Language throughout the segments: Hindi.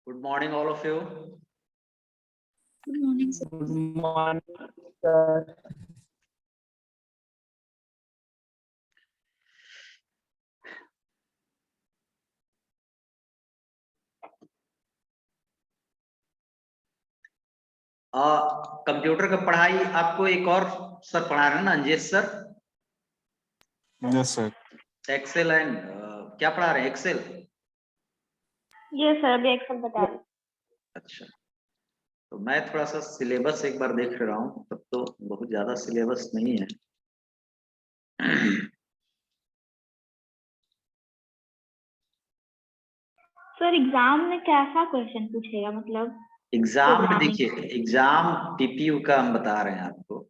Good morning, all of you. Good morning, sir. Good morning, sir. Computer का पढ़ाई आपको एक और सर पढ़ा रहे हैं ना, Anjesh sir? Yes sir. Excel and क्या पढ़ा रहे हैं? एक्सेल? ये सर अभी एक्सेल बता रहे। अच्छा, तो मैं थोड़ा सा सिलेबस एक बार देख रहा हूँ, तब तो बहुत ज्यादा सिलेबस नहीं है। सर एग्जाम में कैसा क्वेश्चन पूछेगा, मतलब एग्जाम में Programming। देखिए, एग्जाम टीपीयू का हम बता रहे हैं आपको।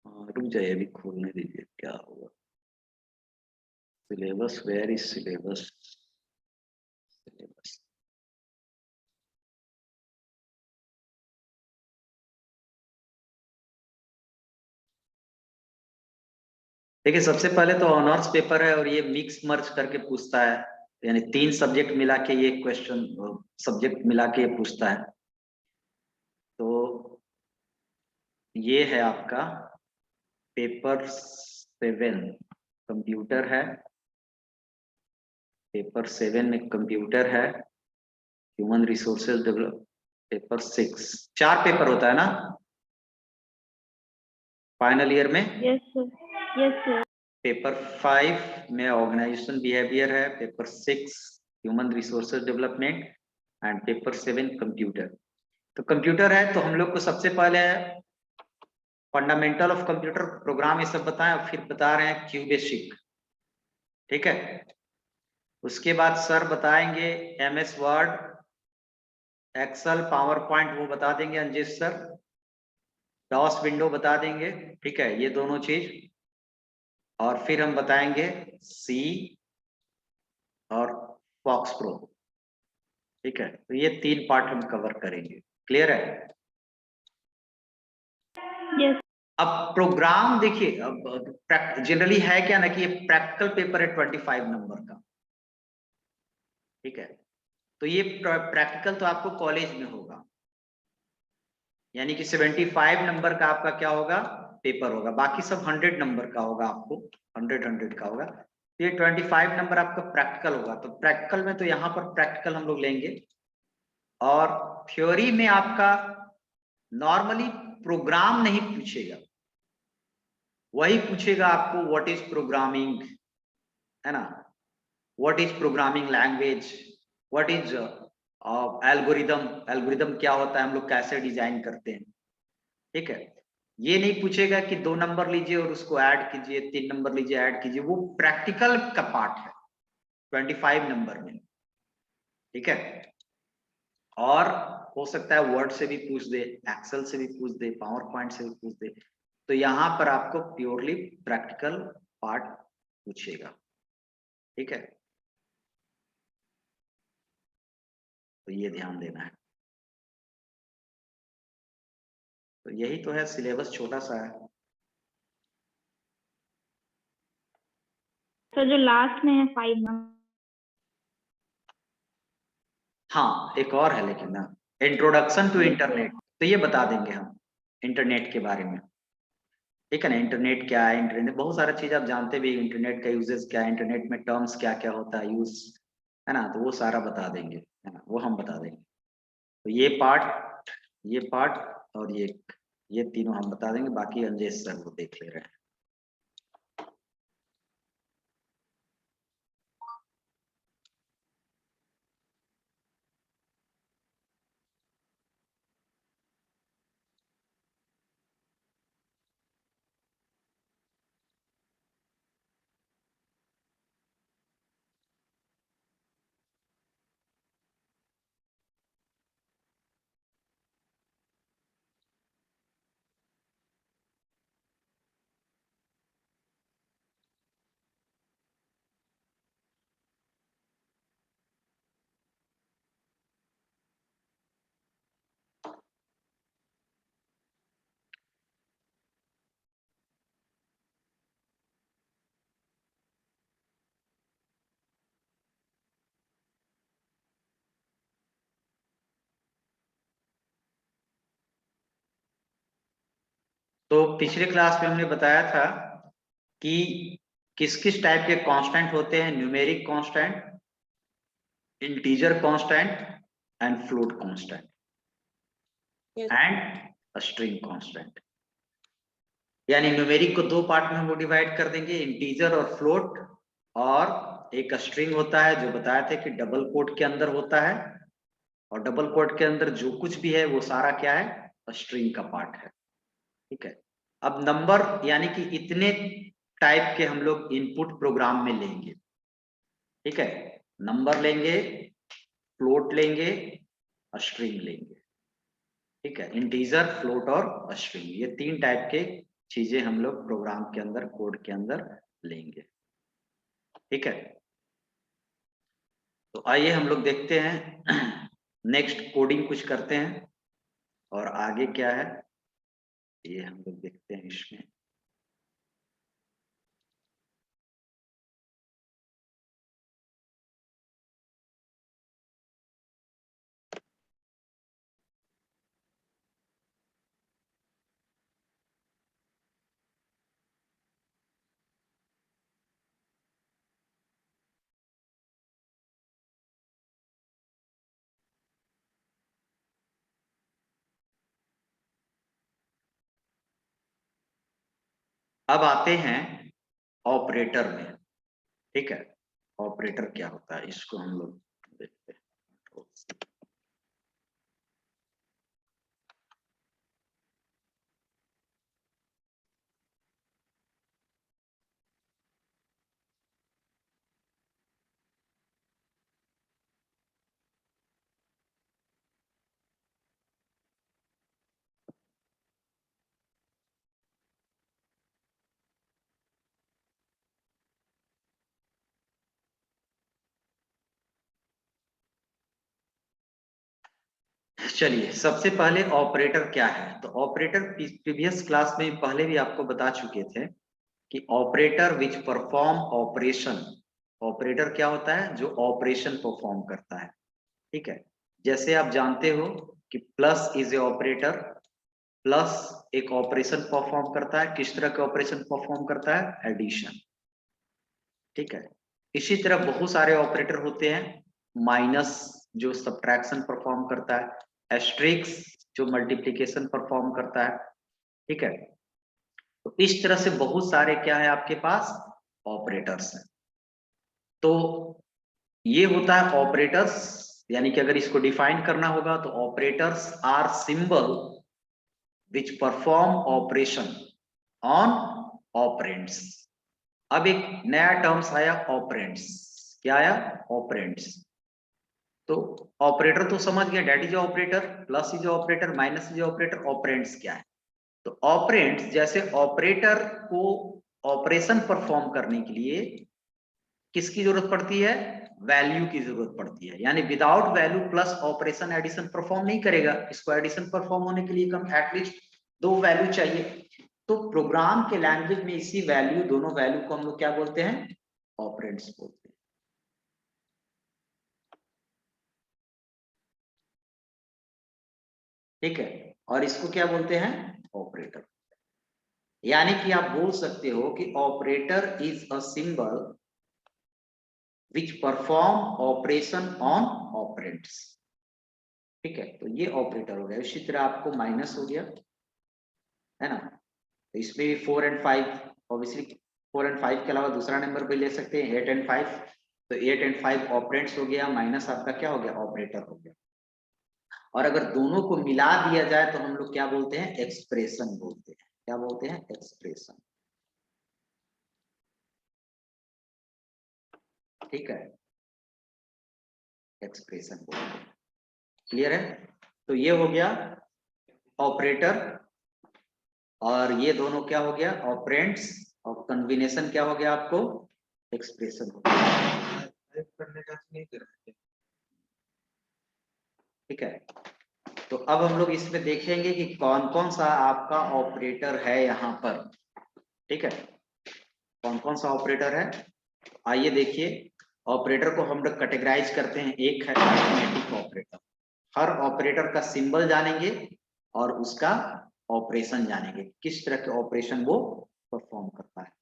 रुक जाइए, अभी खोलने दीजिए, क्या होगा syllabus, where is syllabus? Syllabus देखिए, सबसे पहले तो ऑनर्स पेपर है और ये मिक्स मर्ज करके पूछता है, यानी 3 सब्जेक्ट मिला के ये क्वेश्चन, सब्जेक्ट मिला के ये पूछता है। तो ये है आपका पेपर 7 कंप्यूटर है, पेपर 7 में कंप्यूटर है, human resources develop, paper 6। 4 paper होता है ना फाइनल ईयर में? Yes sir, yes sir. Paper 5 में ऑर्गेनाइजेशन बिहेवियर है, paper 6 human resources development and paper 7 computer. तो कंप्यूटर है तो हम लोग को सबसे पहले फंडामेंटल ऑफ कंप्यूटर प्रोग्राम ये सब बताएं, और फिर बता रहे हैं क्यू बेसिक। ठीक है, उसके बाद सर बताएंगे MS Word, Excel, PowerPoint वो बता देंगे अंजेश सर, डॉस विंडो बता देंगे। ठीक है, ये दोनों चीज। और फिर हम बताएंगे सी और फॉक्स प्रो। ठीक है, तो ये 3 पार्ट हम कवर करेंगे। क्लियर है? यस अब प्रोग्राम देखिए, अब जनरली है क्या ना कि ये प्रैक्टिकल पेपर है 25 नंबर का। ठीक है, तो ये प्रैक्टिकल तो आपको कॉलेज में होगा, यानी कि 75 नंबर का आपका क्या होगा, पेपर होगा। बाकी सब 100 नंबर का होगा, आपको 100 का होगा। तो ये 25 नंबर आपका प्रैक्टिकल होगा। तो प्रैक्टिकल में तो यहाँ पर प्रैक्टिकल हम लोग लेंगे, और थ्योरी में आपका नॉर्मली प्रोग्राम नहीं पूछेगा, वही पूछेगा आपको व्हाट इज प्रोग्रामिंग, है ना, what is programming language, what is algorithm, algorithm क्या होता है, हम लोग कैसे डिजाइन करते हैं। ठीक है, ये नहीं पूछेगा कि 2 नंबर लीजिए और उसको ऐड कीजिए, 3 नंबर लीजिए ऐड कीजिए। वो प्रैक्टिकल का पार्ट है 25 नंबर में। ठीक है, और हो सकता है वर्ड से भी पूछ दे, एक्सेल से भी पूछ दे, पावर पॉइंट से भी पूछ दे। तो यहां पर आपको प्योरली प्रैक्टिकल पार्ट पूछेगा। ठीक है, तो ये ध्यान देना है। तो यही तो है, सिलेबस छोटा सा है। सर, जो लास्ट में है 5 नंबर। हाँ, एक और है लेकिन ना, इंट्रोडक्शन टू इंटरनेट, तो ये बता देंगे हम इंटरनेट के बारे में। ठीक है ना, इंटरनेट क्या है, इंटरनेट बहुत सारा चीज आप जानते भी, इंटरनेट का यूजेस क्या है, इंटरनेट में टर्म्स क्या क्या होता है यूज, है ना, तो वो सारा बता देंगे, है ना, वो हम बता देंगे। तो ये पार्ट और ये तीनों हम बता देंगे, बाकी अंजेश सर वो देख ले रहे हैं। तो पिछले क्लास में हमने बताया था कि किस किस टाइप के कांस्टेंट होते हैं, numeric constant, integer constant and float constant and string constant. यानी न्यूमेरिक को दो पार्ट में हम डिवाइड कर देंगे, इंटीजर और फ्लोट, और एक स्ट्रिंग होता है जो बताया था कि डबल कोट के अंदर होता है, और डबल कोट के अंदर जो कुछ भी है वो सारा क्या है, स्ट्रिंग का पार्ट है। ठीक है, अब नंबर यानी कि इतने टाइप के हम लोग इनपुट प्रोग्राम में लेंगे। ठीक है, नंबर लेंगे, फ्लोट लेंगे, स्ट्रिंग लेंगे। ठीक है, इंटीजर, फ्लोट और स्ट्रिंग, ये तीन टाइप के चीजें हम लोग प्रोग्राम के अंदर, कोड के अंदर लेंगे। ठीक है, तो आइए हम लोग देखते हैं नेक्स्ट कोडिंग कुछ करते हैं और आगे क्या है ये हम लोग देखते हैं इसमें। अब आते हैं ऑपरेटर में। ठीक है, ऑपरेटर क्या होता है इसको हम लोग देखते हैं। चलिए, सबसे पहले ऑपरेटर क्या है, तो ऑपरेटर प्रीवियस क्लास में पहले भी आपको बता चुके थे कि ऑपरेटर विच परफॉर्म ऑपरेशन। ऑपरेटर क्या होता है, जो ऑपरेशन परफॉर्म करता है। ठीक है, जैसे आप जानते हो कि plus is a operator, plus एक ऑपरेशन परफॉर्म करता है। किस तरह का ऑपरेशन परफॉर्म करता है, एडिशन। ठीक है, इसी तरह बहुत सारे ऑपरेटर होते हैं, माइनस जो सब्ट्रैक्शन परफॉर्म करता है, एस्ट्रिक्स जो मल्टीप्लिकेशन परफॉर्म करता है। ठीक है, तो इस तरह से बहुत सारे क्या है आपके पास, ऑपरेटर्स हैं। तो ये होता है ऑपरेटर्स, यानी कि अगर इसको डिफाइन करना होगा तो operators are symbol which perform operation on operands. अब एक नया टर्म्स आया, ऑपरेंड्स। क्या आया, ऑपरेंड्स। तो ऑपरेटर तो समझ गया, that is operator, plus is operator, minus is operator, operands क्या है। तो ऑपरेंड्स, जैसे ऑपरेटर को ऑपरेशन परफॉर्म करने के लिए किसकी जरूरत पड़ती है, वैल्यू की जरूरत पड़ती है। यानी without value plus operation addition perform नहीं करेगा। इसको एडिशन परफॉर्म होने के लिए कम एटलीस्ट दो वैल्यू चाहिए। तो प्रोग्राम के लैंग्वेज में इसी वैल्यू, दोनों वैल्यू को हम लोग क्या बोलते हैं, ऑपरेंड्स बोलते हैं। ठीक है, और इसको क्या बोलते हैं, ऑपरेटर। यानी कि आप बोल सकते हो कि operator is a symbol which perform operation on operands. ठीक है, तो ये ऑपरेटर हो गया। इसी तरह आपको माइनस हो गया, है ना। तो इसमें भी 4 और 5, ऑब्वियसली 4 और 5 के अलावा दूसरा नंबर भी ले सकते हैं, 8 और 5। तो 8 और 5 ऑपरेंड्स हो गया, माइनस आपका क्या हो गया, ऑपरेटर हो गया। और अगर दोनों को मिला दिया जाए तो हम लोग क्या बोलते हैं, एक्सप्रेशन बोलते हैं। क्या बोलते हैं, एक्सप्रेशन। ठीक है, एक्सप्रेशन बोलते हैं। क्लियर है, तो ये हो गया ऑपरेटर, और ये दोनों क्या हो गया, ऑपरेंड्स, और कॉम्बिनेशन क्या हो गया आपको, एक्सप्रेशन हो गया। ठीक है, तो अब हम लोग इसमें देखेंगे कि कौन कौन सा आपका ऑपरेटर है यहाँ पर। ठीक है, कौन कौन सा ऑपरेटर है, आइए देखिए। ऑपरेटर को हम लोग कैटेगराइज करते हैं। एक है अरिथमेटिक ऑपरेटर, हर ऑपरेटर का सिंबल जानेंगे और उसका ऑपरेशन जानेंगे, किस तरह के ऑपरेशन वो परफॉर्म करता है।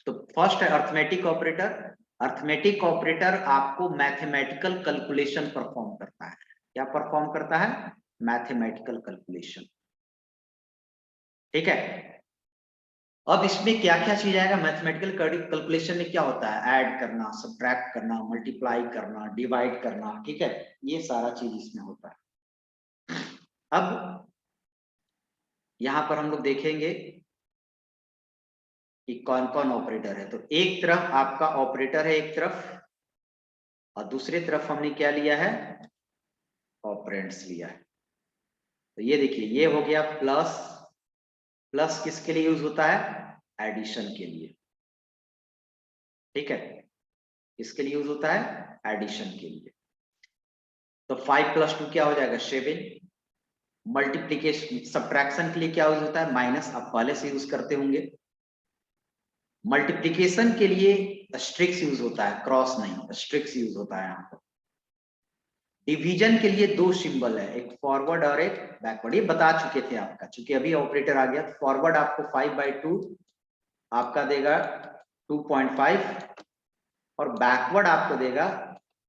तो फर्स्ट है अर्थमेटिक ऑपरेटर। अर्थमेटिक ऑपरेटर आपको मैथमेटिकल कैलकुलेशन परफॉर्म करता है। क्या परफॉर्म करता है? Mathematical calculation. ठीक है। अब इसमें क्या क्या चीज आएगा? मैथमेटिकल कैलकुलेशन में क्या होता है? ऐड करना, सब्ट्रैक्ट करना, मल्टीप्लाई करना, डिवाइड करना। ठीक है, ये सारा चीज इसमें होता है। अब यहां पर हम लोग देखेंगे कि कौन कौन ऑपरेटर है। तो एक तरफ आपका ऑपरेटर है, एक तरफ, और दूसरी तरफ हमने क्या लिया है? ऑपरेंड्स लिया है। तो ये देखिए, ये हो गया प्लस। प्लस किसके लिए यूज होता है? एडिशन के लिए। ठीक है, किसके लिए यूज होता है? एडिशन के लिए। तो 5 + 2 क्या हो जाएगा? 7। मल्टीप्लीकेशन सब्ट्रैक्शन के लिए क्या यूज होता है? माइनस। आप पहले से यूज करते होंगे। मल्टीप्लीकेशन के लिए स्ट्रिक्स यूज होता है, क्रॉस नहीं, स्ट्रिक्स यूज होता है यहाँ पर। डिवीजन के लिए दो सिंबल है, एक फॉरवर्ड और एक बैकवर्ड। ये बता चुके थे आपका, चूंकि अभी ऑपरेटर आ गया। फॉरवर्ड आपको 5/2 आपका देगा 2.5, और बैकवर्ड आपको देगा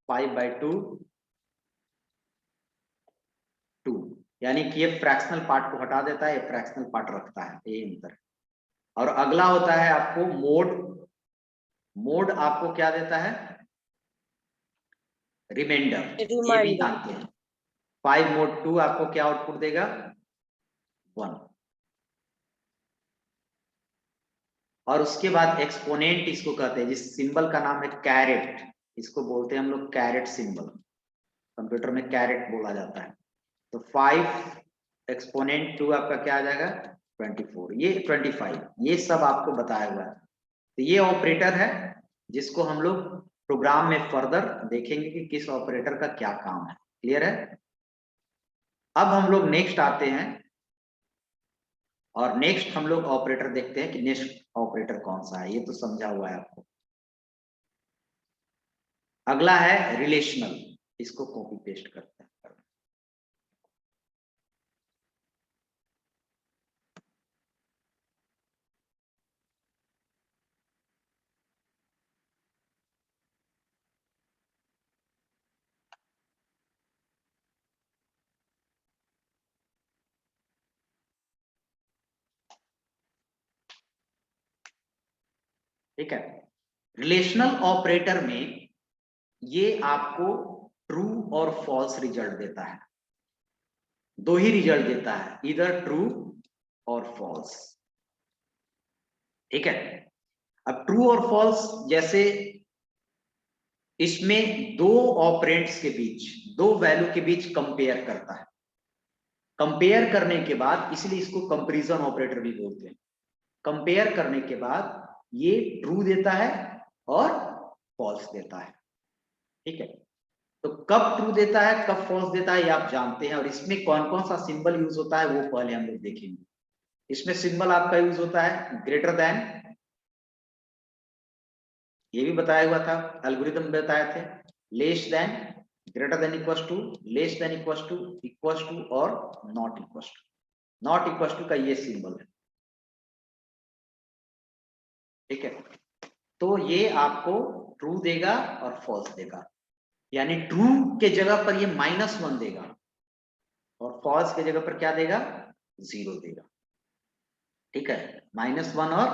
5/2 2। यानी कि ये फ्रैक्शनल पार्ट को हटा देता है, ये फ्रैक्शनल पार्ट रखता है, ये अंतर है। और अगला होता है आपको मोड। मोड आपको क्या देता है? रिमाइंडर। ये भी जानते हैं। 5 mod 2 आपको क्या आउटपुट देगा? 1। और उसके बाद एक्सपोनेंट इसको कहते हैं, जिस सिंबल का नाम है कैरेट। इसको बोलते हैं हम लोग कैरेट सिंबल, कंप्यूटर में कैरेट बोला जाता है। तो 5 एक्सपोनेंट 2 आपका क्या आ जाएगा? 24। ये 25, ये सब आपको बताया हुआ है। तो ये ऑपरेटर है जिसको हम लोग प्रोग्राम में फर्दर देखेंगे कि किस ऑपरेटर का क्या काम है। क्लियर है? अब हम लोग नेक्स्ट आते हैं, और नेक्स्ट हम लोग ऑपरेटर देखते हैं कि नेक्स्ट ऑपरेटर कौन सा है। ये तो समझा हुआ है आपको। अगला है रिलेशनल। इसको कॉपी पेस्ट करते हैं। ठीक है, रिलेशनल ऑपरेटर में ये आपको ट्रू और फॉल्स रिजल्ट देता है। दो ही रिजल्ट देता है, इधर ट्रू और फॉल्स। ठीक है, अब ट्रू और फॉल्स, जैसे इसमें दो ऑपरेंड्स के बीच, दो वैल्यू के बीच कंपेयर करता है। कंपेयर करने के बाद, इसलिए इसको कंपैरिजन ऑपरेटर भी बोलते हैं। कंपेयर करने के बाद ये ट्रू देता है और फॉल्स देता है। ठीक है, तो कब ट्रू देता है, कब फॉल्स देता है, ये आप जानते हैं। और इसमें कौन कौन सा सिंबल यूज होता है वो पहले हम लोग देखेंगे। इसमें सिंबल आपका यूज होता है ग्रेटर देन, ये भी बताया हुआ था, एल्गोरिथम बताए थे। Less than, greater than equal to, less than equal to और not equal to. Not equal to का ये सिंबल है। ठीक है, तो ये आपको ट्रू देगा और फॉल्स देगा। यानी ट्रू के जगह पर ये -1 देगा, और फॉल्स के जगह पर क्या देगा? 0 देगा। ठीक है, -1 और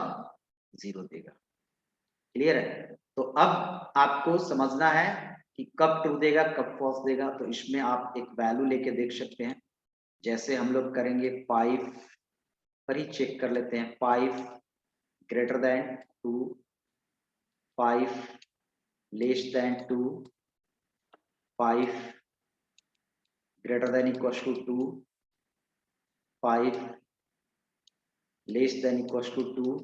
0 देगा। क्लियर है? तो अब आपको समझना है कि कब ट्रू देगा, कब फॉल्स देगा। तो इसमें आप एक वैल्यू लेके देख सकते हैं। जैसे हम लोग करेंगे 5 पर ही चेक कर लेते हैं। 5 greater than 2, 5 less than 2, 5 greater than equal to 2, 5 less than equal to 2,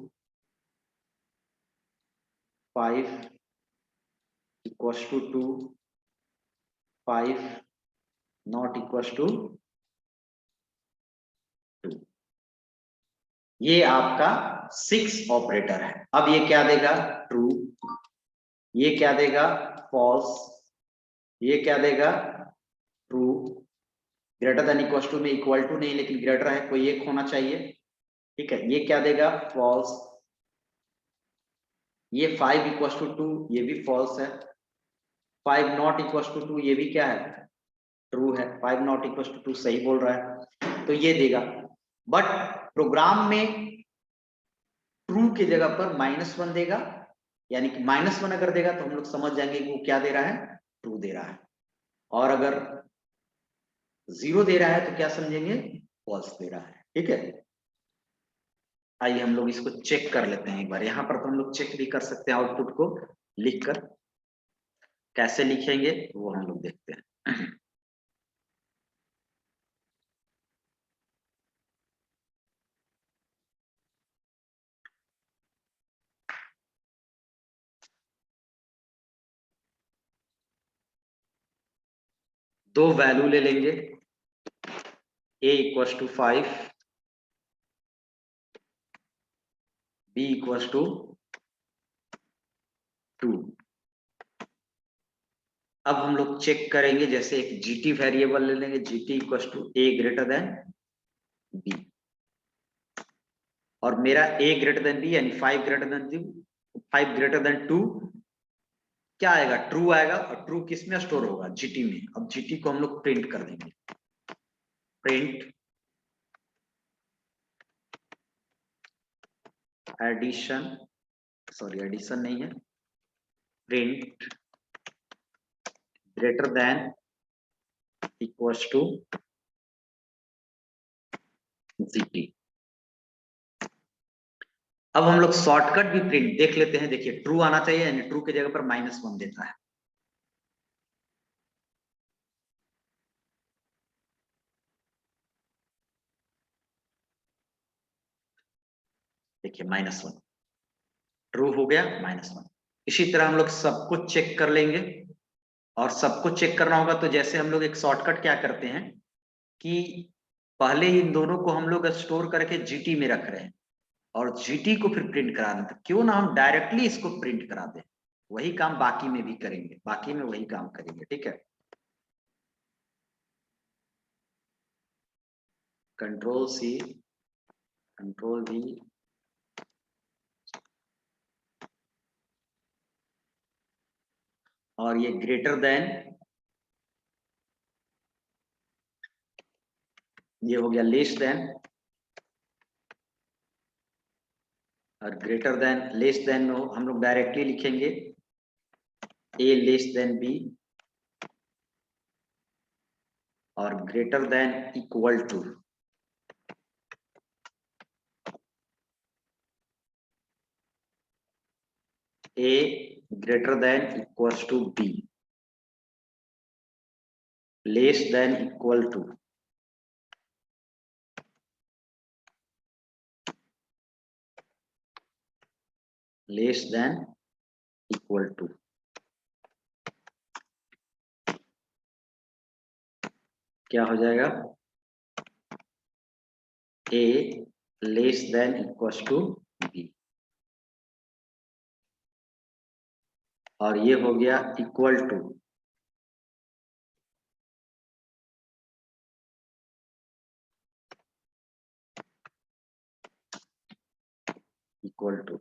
5 equal to 2, 5 not equal to 2। ये आपका 6 ऑपरेटर है। अब ये क्या देगा? ट्रू। ये क्या देगा? फॉल्स। ये क्या देगा? True. Greater than equal to में इक्वल टू नहीं, लेकिन ग्रेटर है, कोई एक होना चाहिए। ठीक है, ये क्या देगा? फॉल्स। ये 5 इक्वल टू 2, ये भी फॉल्स है। 5 नॉट इक्वल टू 2, ये भी क्या है? ट्रू है। 5 नॉट इक्वल टू 2 सही बोल रहा है, तो ये देगा। बट प्रोग्राम में ट्रू की जगह पर -1 देगा, यानी कि -1 अगर देगा तो हम लोग समझ जाएंगे कि वो क्या दे रहा है? ट्रू दे रहा है। और अगर 0 दे रहा है तो क्या समझेंगे? फॉल्स दे रहा है। ठीक है, आइए हम लोग इसको चेक कर लेते हैं एक बार। यहाँ पर तो हम लोग चेक भी कर सकते हैं आउटपुट को लिखकर। कैसे लिखेंगे वो हम लोग देखते हैं। दो वैल्यू ले लेंगे, a equal to 5, b equal to 2। अब हम लोग चेक करेंगे, जैसे एक gt वेरिएबल ले लेंगे, gt equal to a greater than b, और मेरा a ग्रेटर देन b यानी 5 ग्रेटर देन 2 क्या आएगा? ट्रू आएगा। और ट्रू किस में स्टोर होगा? gt में। अब gt को हम लोग प्रिंट कर देंगे। प्रिंट एडिशन, सॉरी एडिशन नहीं है, print greater than equal to gt। अब हम लोग शॉर्टकट भी प्रिंट देख लेते हैं। देखिए ट्रू आना चाहिए, यानी ट्रू की जगह पर -1 देता है। देखिए -1 ट्रू हो गया, -1। इसी तरह हम लोग सब कुछ चेक कर लेंगे। और सब कुछ चेक करना होगा तो जैसे हम लोग एक शॉर्टकट क्या करते हैं कि पहले इन दोनों को हम लोग स्टोर करके जीटी में रख रहे हैं और जीटी को फिर प्रिंट करा रहे हैं, तो क्यों ना हम डायरेक्टली इसको प्रिंट करा दें। वही काम बाकी में भी करेंगे, बाकी में वही काम करेंगे। ठीक है, कंट्रोल सी, कंट्रोल वी, और ये ग्रेटर देन, ये हो गया लेस देन, और ग्रेटर देन लेस देन में हम लोग डायरेक्टली लिखेंगे ए लेस देन बी, और greater than equal to A greater than equal to B, less than equal to less than equal to. क्या हो जाएगा? A less than equal to B, और ये हो गया इक्वल टू इक्वल टू,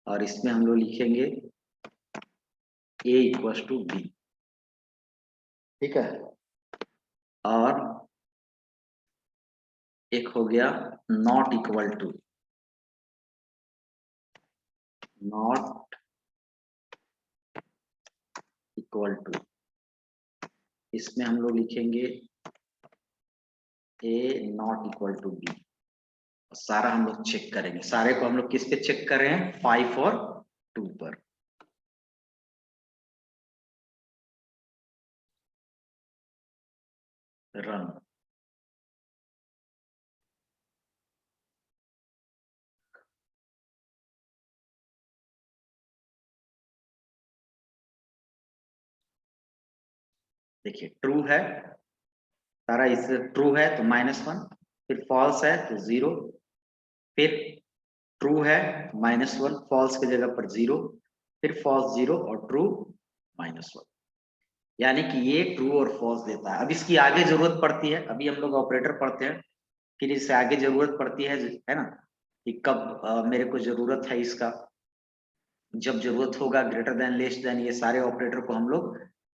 और इसमें हम लोग लिखेंगे ए इक्वल टू बी। ठीक है, और एक हो गया not equal to, not equal to, इसमें हम लोग लिखेंगे A not equal to B. सारा हम लोग चेक करेंगे। सारे को हम लोग किस पे चेक कर रहे हैं? 5 और 2 पर। रन। देखिए ट्रू है सारा, इस ट्रू है तो -1, फिर फॉल्स है तो 0, फिर ट्रू है -1, फॉल्स की जगह पर 0, फिर फॉल्स 0 और ट्रू -1। यानी कि ये ट्रू और फॉल्स देता है। अब इसकी आगे जरूरत पड़ती है, अभी हम लोग ऑपरेटर पढ़ते हैं, फिर इससे आगे जरूरत पड़ती है ना, कि कब मेरे को जरूरत है इसका, जब जरूरत होगा ग्रेटर देन, लेस देन, ये सारे ऑपरेटर को हम लोग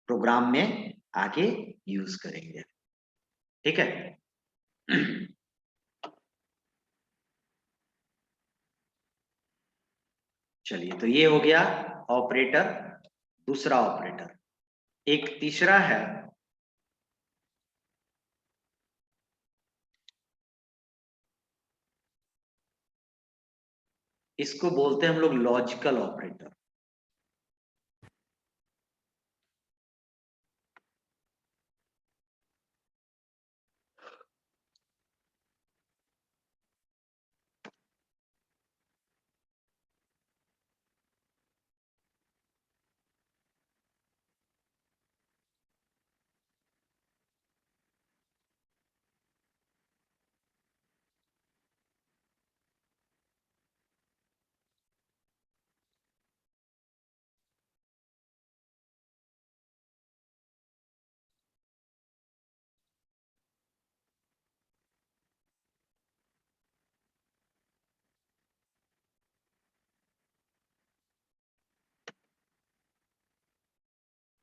प्रोग्राम में आगे यूज करेंगे। ठीक है। चलिए, तो ये हो गया ऑपरेटर, दूसरा ऑपरेटर। एक तीसरा है, इसको बोलते हैं हम लोग लॉजिकल ऑपरेटर।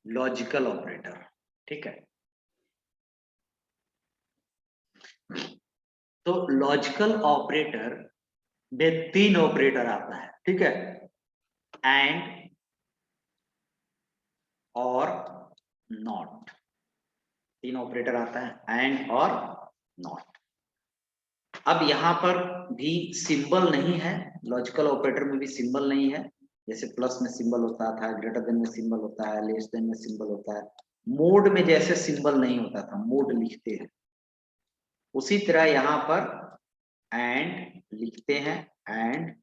लॉजिकल ऑपरेटर, ठीक है। तो लॉजिकल ऑपरेटर में 3 ऑपरेटर आता है, ठीक है। एंड, और, नॉट, 3 ऑपरेटर आता है, एंड और नॉट। अब यहाँ पर भी सिंबल नहीं है, लॉजिकल ऑपरेटर में भी सिंबल नहीं है। जैसे प्लस में सिंबल होता था, ग्रेटर देन में सिंबल होता है, लेस देन में सिंबल होता है, मोड में जैसे सिंबल नहीं होता था, मोड लिखते हैं, उसी तरह यहाँ पर एंड लिखते हैं, एंड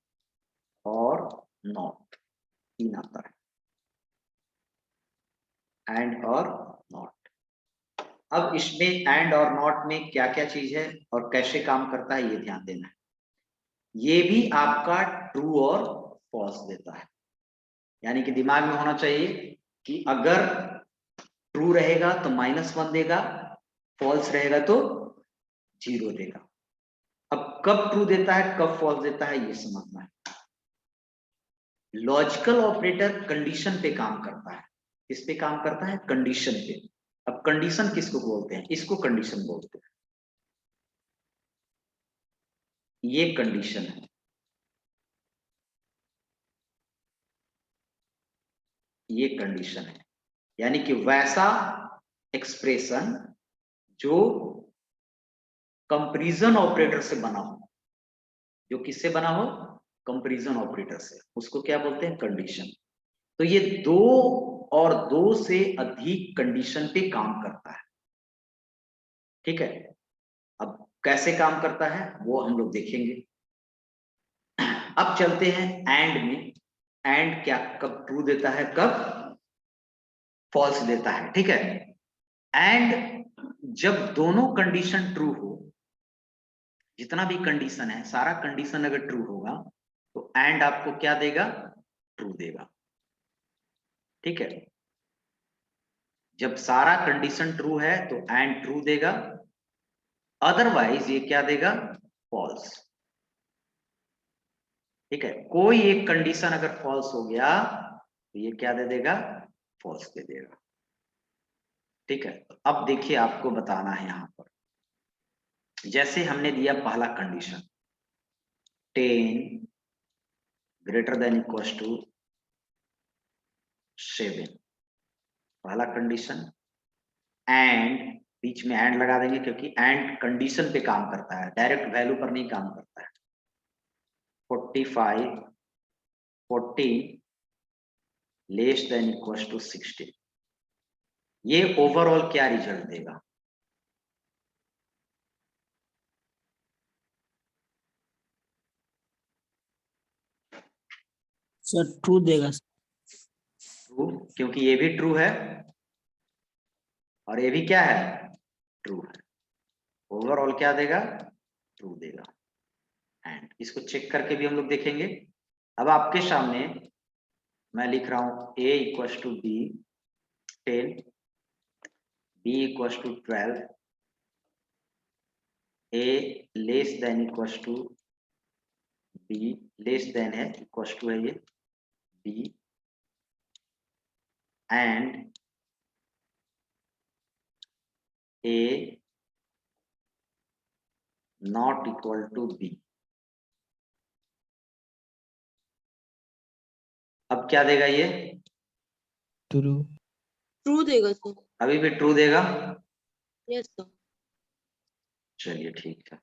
और नॉट, 3 आता है, एंड और नॉट। अब इसमें एंड और नॉट में क्या क्या चीज है और कैसे काम करता है, ये ध्यान देना है। ये भी आपका ट्रू और फॉल्स देता है, यानी कि दिमाग में होना चाहिए कि अगर ट्रू रहेगा तो -1 देगा, फॉल्स रहेगा तो 0 देगा। अब कब ट्रू देता है, कब फॉल्स देता है, ये समझना है। लॉजिकल ऑपरेटर कंडीशन पे काम करता है। किस पे काम करता है, कंडीशन पे। अब कंडीशन किसको बोलते हैं, इसको कंडीशन बोलते हैं। ये कंडीशन है, ये कंडीशन है, यानी कि वैसा एक्सप्रेशन जो कंपैरिजन ऑपरेटर से बना हो, जो किससे बना हो, कंपैरिजन ऑपरेटर से, उसको क्या बोलते हैं, कंडीशन। तो ये 2 और 2 से अधिक कंडीशन पे काम करता है, ठीक है। अब कैसे काम करता है वो हम लोग देखेंगे। अब चलते हैं एंड में। एंड क्या, कब ट्रू देता है, कब फॉल्स देता है, ठीक है। एंड जब दोनों कंडीशन ट्रू हो, जितना भी कंडीशन है सारा कंडीशन अगर ट्रू होगा तो एंड आपको क्या देगा, ट्रू देगा, ठीक है। जब सारा कंडीशन ट्रू है तो एंड ट्रू देगा, अदरवाइज ये क्या देगा, फॉल्स, ठीक है। कोई एक कंडीशन अगर फॉल्स हो गया तो ये क्या दे देगा, फॉल्स दे देगा, ठीक है। अब देखिए आपको बताना है यहां पर, जैसे हमने दिया पहला condition 10 greater than equals to 7, पहला कंडीशन। एंड, बीच में एंड लगा देंगे क्योंकि एंड कंडीशन पे काम करता है, डायरेक्ट वैल्यू पर नहीं काम करता है। 45 14 लेस देन इक्वल्स टू 16, ये ओवरऑल क्या रिजल्ट देगा, सर ट्रू देगा। ट्रू, क्योंकि ये भी ट्रू है और ये भी क्या है, ट्रू है। ओवरऑल क्या देगा, ट्रू देगा। एंड इसको चेक करके भी हम लोग देखेंगे। अब आपके सामने मैं लिख रहा हूं a equals to b 10 b equals to 12, a less than equals to b, less than है इक्वल्स टू है ये b, and a not equal to b। अब क्या देगा ये? ट्रू। ट्रू देगा सर। अभी भी ट्रू देगा। Yes sir. चलिए ठीक है।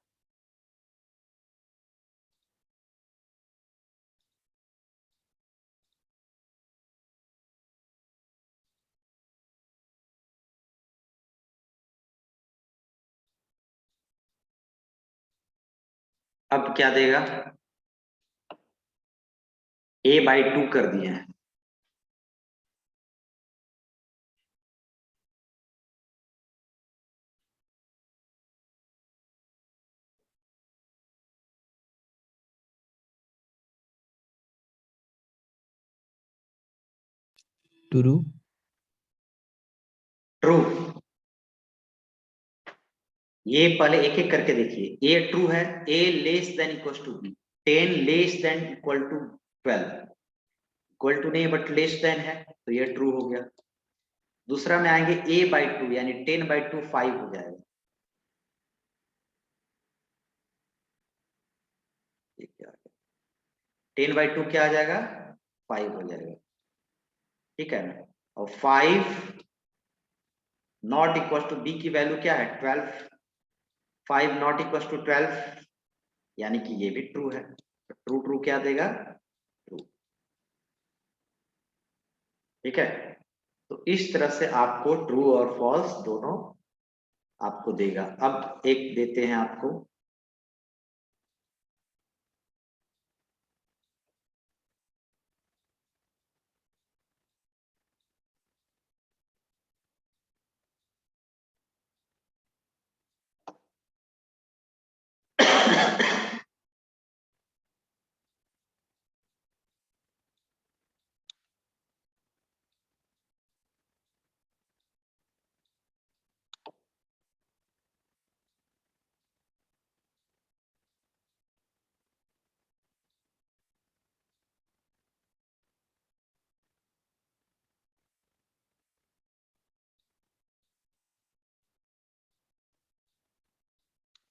अब क्या देगा? a/2 कर दिए हैं। ट्रू। ट्रू। ये पहले एक एक करके देखिए। ए ट्रू है, A less than equal to B, 10 less than equal to 12, equal to नहीं बट लेस देन है, तो ये ट्रू हो गया। दूसरा में आएंगे a/2 यानी 10/2 5 हो जाएगा। 10/2 क्या आ जाएगा? 5 हो जाएगा। ठीक है ना? और 5 नॉट इक्वल टू बी की वैल्यू क्या है? 12। 5 नॉट इक्वल टू 12 यानी कि ये भी ट्रू है। ट्रू ट्रू क्या देगा? ट्रू। ठीक है, तो इस तरह से आपको ट्रू और फॉल्स दोनों आपको देगा। अब एक देते हैं आपको,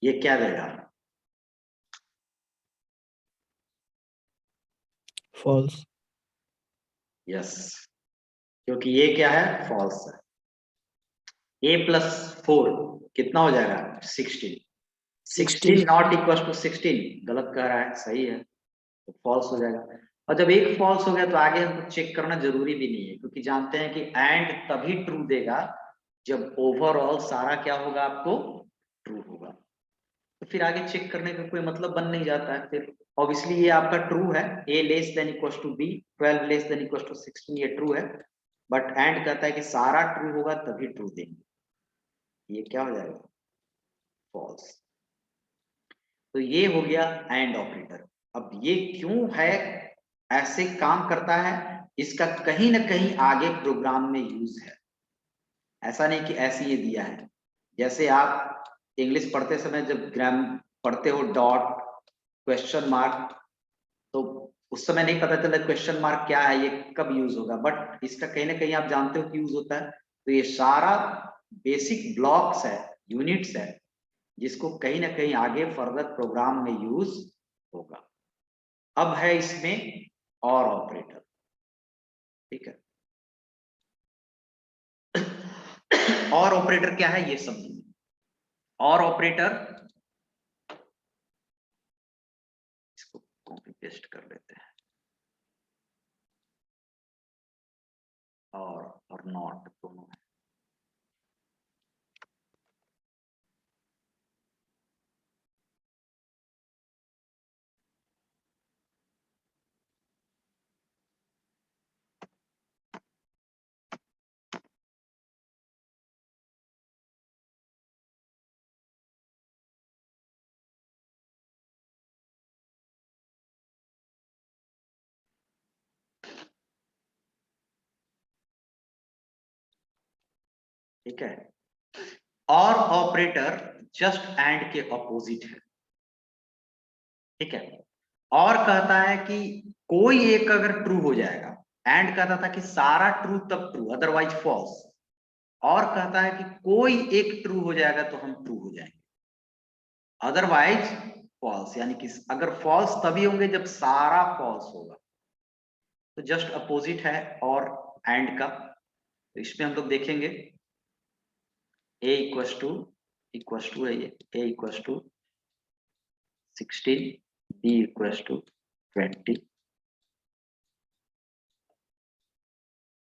ये क्या देगा? फॉल्स। यस, क्योंकि ये क्या है? फॉल्स है। a+4 कितना हो जाएगा? 16। 16 नॉट इक्वल टू 16 गलत कह रहा है, सही है, तो फॉल्स हो जाएगा। और जब एक फॉल्स हो गया तो आगे हमको चेक करना जरूरी भी नहीं है, क्योंकि जानते हैं कि एंड तभी ट्रू देगा जब ओवरऑल सारा क्या होगा? आपको ट्रू होगा। तो फिर आगे चेक करने का कोई मतलब बन नहीं जाता है। फिर ऑब्वियसली ये आपका ट्रू है, a less than equal to b, 12 less than equal to 16, ये ट्रू है। बट एंड कहता है कि सारा ट्रू होगा तभी ट्रू देंगे, ये क्या हो जाएगा? फॉल्स। तो ये हो गया एंड ऑपरेटर। अब ये क्यों है ऐसे काम करता है, इसका कहीं ना कहीं आगे प्रोग्राम में यूज है। ऐसा नहीं कि ऐसे ये दिया है। जैसे आप इंग्लिश पढ़ते समय जब ग्राम पढ़ते हो डॉट, क्वेश्चन मार्क, तो उस समय नहीं पता चला क्वेश्चन मार्क क्या है, ये कब यूज होगा, बट इसका कहीं ना कहीं आप जानते हो कि यूज होता है। तो ये सारा बेसिक ब्लॉक्स है, यूनिट्स है, जिसको कहीं ना कहीं आगे फर्दर प्रोग्राम में यूज होगा। अब है इसमें और ऑपरेटर। ठीक है, और ऑपरेटर क्या है ये समझिए। और ऑपरेटर, इसको कॉपी पेस्ट कर लेते हैं। और नॉट दोनों है। ठीक है, और ऑपरेटर जस्ट एंड के ऑपोजिट है, ठीक है। और कहता है कि कोई एक अगर ट्रू हो जाएगा, एंड कहता था कि सारा ट्रू तब ट्रू अदरवाइज फॉल्स, और कहता है कि कोई एक ट्रू हो जाएगा तो हम ट्रू हो जाएंगे, अदरवाइज फॉल्स, यानी कि अगर फॉल्स तभी होंगे जब सारा फॉल्स होगा। तो जस्ट अपोजिट है और एंड का। तो इसमें हम लोग देखेंगे a इक्वस टू है ये, a equals to 16, b equals to 20,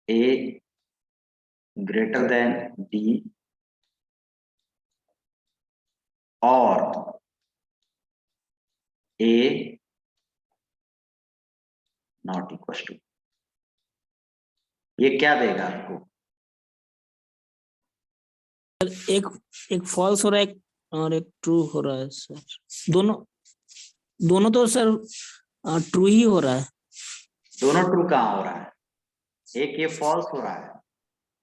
a greater than b और a नॉट इक्वस टू। ये क्या देगा आपको? एक एक फॉल्स हो रहा है और एक ट्रू हो रहा है सर। दोनों तो सर ट्रू ही हो रहा है। दोनों ट्रू कहाँ हो रहा है? एक ये फॉल्स हो रहा है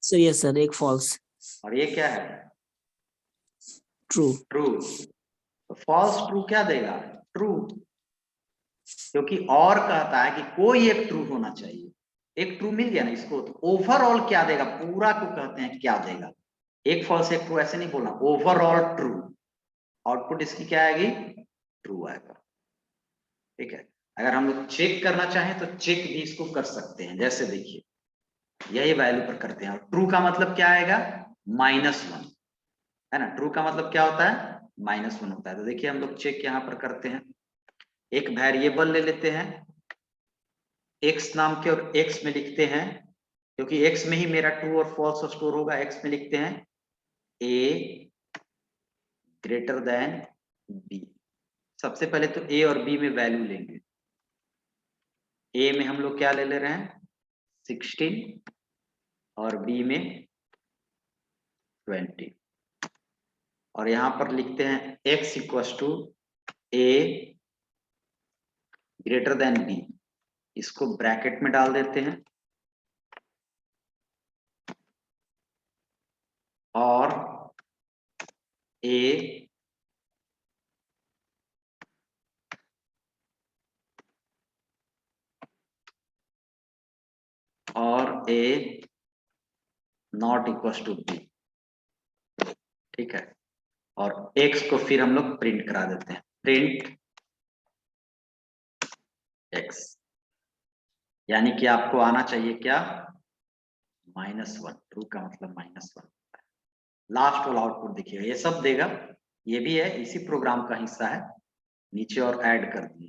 सर यस सर, एक फॉल्स और ये क्या है? ट्रू। ट्रू। तो फॉल्स ट्रू क्या देगा? ट्रू, क्योंकि और कहता है कि कोई एक ट्रू होना चाहिए। एक ट्रू मिल गया ना इसको, तो ओवरऑल क्या देगा? पूरा को कहते हैं क्या देगा? एक फॉल्स एक ट्रू ऐसे नहीं बोलना, ओवरऑल ट्रू। आउटपुट इसकी क्या आएगी? ट्रू आएगा, ठीक है। अगर हम लोग चेक करना चाहें तो चेक भी इसको कर सकते हैं, जैसे देखिए यही वैल्यू पर करते हैं। और ट्रू का मतलब क्या आएगा? -1 है ना। ट्रू का मतलब क्या होता है? -1 होता है। तो देखिए हम लोग चेक यहाँ पर करते हैं। एक वेरिएबल ले लेते हैं x नाम के और x में लिखते हैं, क्योंकि x में ही मेरा ट्रू और फॉल्स स्टोर होगा। x में लिखते हैं a ग्रेटर देन b। सबसे पहले तो a और b में वैल्यू लेंगे। a में हम लोग क्या ले रहे हैं? 16 और b में 20। और यहां पर लिखते हैं x equals to a greater than b। इसको ब्रैकेट में डाल देते हैं और a और a not equals to b, ठीक है। और x को फिर हम लोग प्रिंट करा देते हैं, प्रिंट x, यानी कि आपको आना चाहिए क्या? -1। ट्रू का मतलब -1। लास्ट वाला आउटपुट देखिएगा, ये सब देगा, ये भी है इसी प्रोग्राम का हिस्सा है, नीचे और ऐड कर दिए।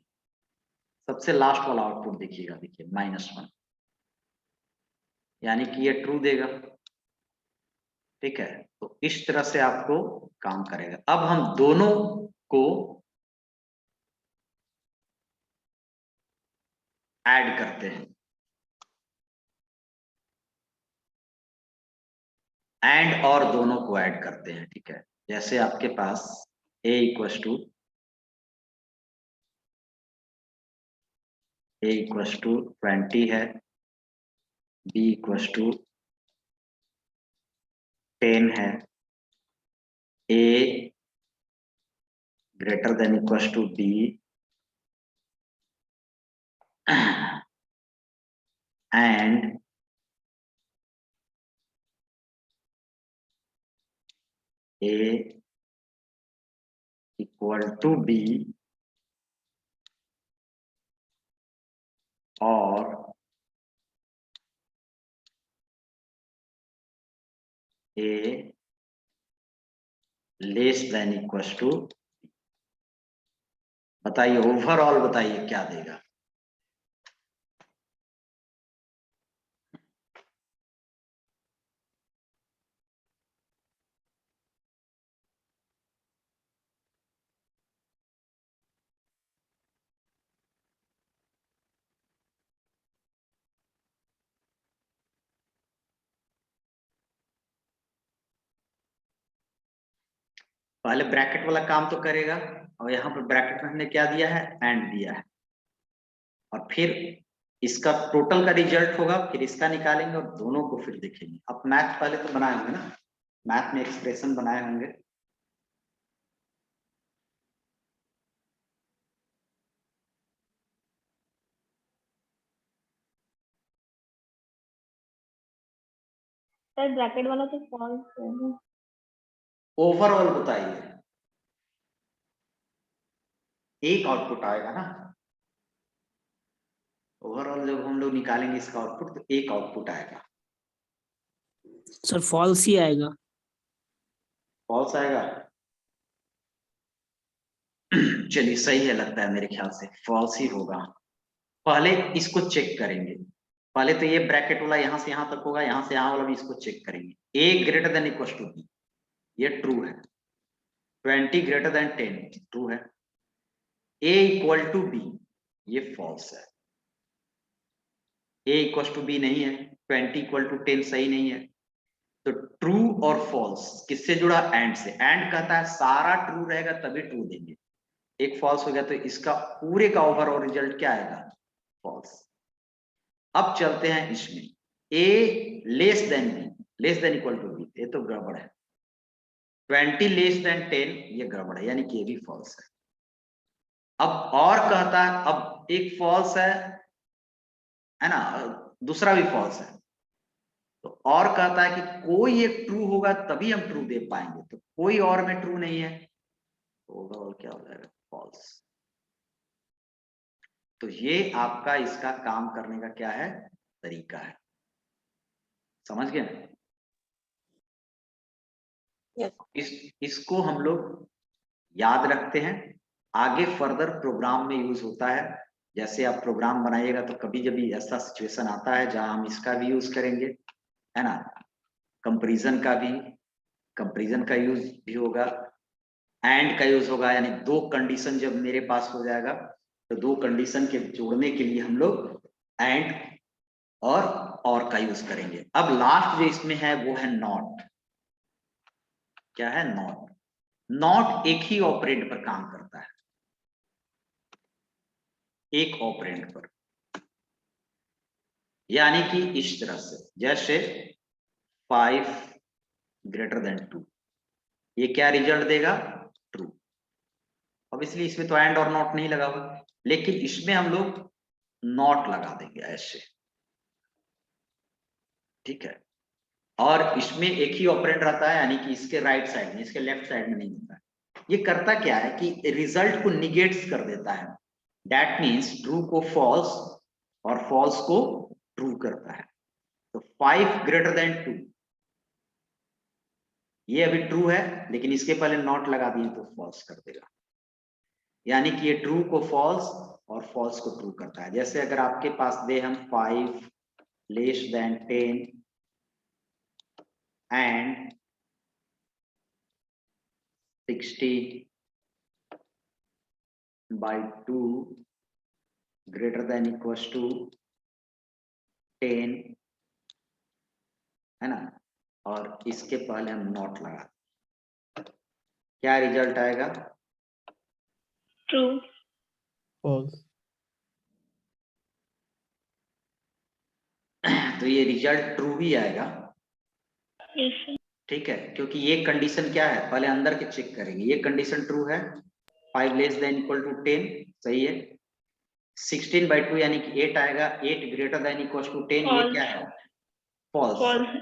सबसे लास्ट वाला आउटपुट देखिएगा, देखिए -1, यानी कि ये ट्रू देगा, ठीक है। तो इस तरह से आपको काम करेगा। अब हम दोनों को ऐड करते हैं, एंड और दोनों को ऐड करते हैं, ठीक है। जैसे आपके पास a इक्वस टू 20 है, b इक्वस टू 10 है, a greater than equals to b and a equal to b और a less than equals to. बताइए ओवरऑल, बताइए क्या देगा? पहले ब्रैकेट वाला काम तो करेगा, और यहाँ पर ब्रैकेट में हमने क्या दिया है? एंड दिया है। और फिर इसका टोटल का रिजल्ट होगा, फिर इसका निकालेंगे और दोनों को फिर देखेंगे। अब मैथ पहले तो बनाए होंगे ना, मैथ में एक्सप्रेशन बनाए होंगे। सर ब्रैकेट वाला तो फॉल्स है। ओवरऑल बताइए, एक आउटपुट आएगा ना, ओवरऑल जब हम लोग निकालेंगे इसका आउटपुट तो एक आउटपुट आएगा। सर फॉल्स ही आएगा। फॉल्स आएगा। चलिए सही है, लगता है मेरे ख्याल से फॉल्स ही होगा। पहले इसको चेक करेंगे, पहले तो ये ब्रैकेट वाला यहाँ से यहाँ तक होगा, यहाँ से यहाँ वाला भी इसको चेक करेंगे। a greater than equal to b, ये ट्रू है। 20 ग्रेटर देन 10 ट्रू है। a इक्वल टू b, ये फॉल्स है। a इक्वल टू b नहीं है, 20 इक्वल टू 10 सही नहीं है। तो ट्रू और फॉल्स किससे जुड़ा? एंड से। एंड कहता है सारा ट्रू रहेगा तभी ट्रू देंगे, एक फॉल्स हो गया तो इसका पूरे का ओवरऑल रिजल्ट क्या आएगा? फॉल्स। अब चलते हैं इसमें, a less than b, less than equal to b, ये तो गड़बड़ है। 20 लेस देन 10, ये गड़बड़ है, यानी कि ये भी फॉल्स है। अब और कहता है, अब एक फॉल्स है ना, दूसरा भी फॉल्स है। तो और कहता है कि कोई एक ट्रू होगा तभी हम ट्रू दे पाएंगे, तो कोई और में ट्रू नहीं है, तो ओवरऑल क्या हो जाएगा? फॉल्स। तो ये आपका इसका काम करने का क्या है? तरीका है। समझ गए? इसको हम लोग याद रखते हैं, आगे फर्दर प्रोग्राम में यूज होता है। जैसे आप प्रोग्राम बनाइएगा तो कभी जब ऐसा सिचुएशन आता है जहां हम इसका भी यूज करेंगे, है ना, कंपैरिजन का यूज भी होगा, एंड का यूज होगा, यानी दो कंडीशन जब मेरे पास हो जाएगा तो दो कंडीशन के जोड़ने के लिए हम लोग एंड और का यूज करेंगे। अब लास्ट जो इसमें है वो है नॉट। क्या है? नॉट। नॉट एक ही ऑपरेंड पर काम करता है, एक ऑपरेंड पर, यानी कि इस तरह से, जैसे 5 ग्रेटर देन 2, ये क्या रिजल्ट देगा? ट्रू। अब इसलिए इसमें तो एंड और नॉट नहीं लगा हुआ, लेकिन इसमें हम लोग नॉट लगा देंगे ऐसे, ठीक है। और इसमें एक ही ऑपरेंड रहता है, यानी कि इसके राइट साइड में, इसके लेफ्ट साइड में नहीं होता है। ये करता क्या है कि रिजल्ट को निगेट्स कर देता है। दैट मीन्स ट्रू को फॉल्स और फॉल्स को ट्रू करता है। तो 5 ग्रेटर देन 2, ये अभी ट्रू है लेकिन इसके पहले नॉट लगा दिए तो फॉल्स कर देगा, यानी कि ये ट्रू को फॉल्स और फॉल्स को ट्रू करता है। जैसे अगर आपके पास दे हम 5 less then 10 and 60 by 2 greater than equals to 10, है ना, और इसके पहले हम नॉट लगा, क्या रिजल्ट आएगा? ट्रू। false, तो ये रिजल्ट ट्रू ही आएगा, यस सर। ठीक है, क्योंकि ये कंडीशन क्या है, पहले अंदर के चेक करेंगे। ये कंडीशन ट्रू है, 5 लेस देन इक्वल टू 10 सही है। 16 by 2 यानी कि 8 आएगा, 8 ग्रेटर देन इक्वल टू 10, ये क्या है? फॉल्स। फॉल्स।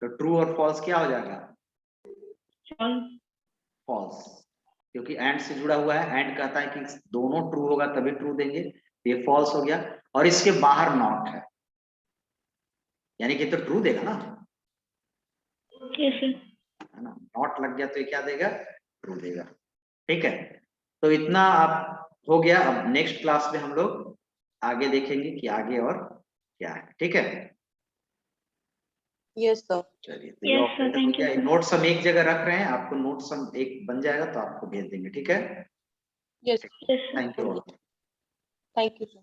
तो ट्रू और फॉल्स क्या हो जाएगा? फॉल्स। फॉल्स, क्योंकि एंड से जुड़ा हुआ है। एंड कहता है कि दोनों ट्रू होगा तभी ट्रू देंगे, ये फॉल्स हो गया। और इसके बाहर नॉट है, यानी कि तो ट्रू देगा ना, यस सर। है ना। नॉट लग गया तो ये क्या देगा? ट्रू देगा, ठीक है। तो इतना आप हो गया। अब नेक्स्ट क्लास में हम लोग आगे देखेंगे कि आगे और क्या है, ठीक है। Yes sir. चलिए, तो Yes, sir, thank you, sir. Notes हम एक जगह रख रहे हैं, आपको नोट्स हम एक बन जाएगा तो आपको भेज देंगे, ठीक है। Yes yes sir. Thank you. Thank you sir.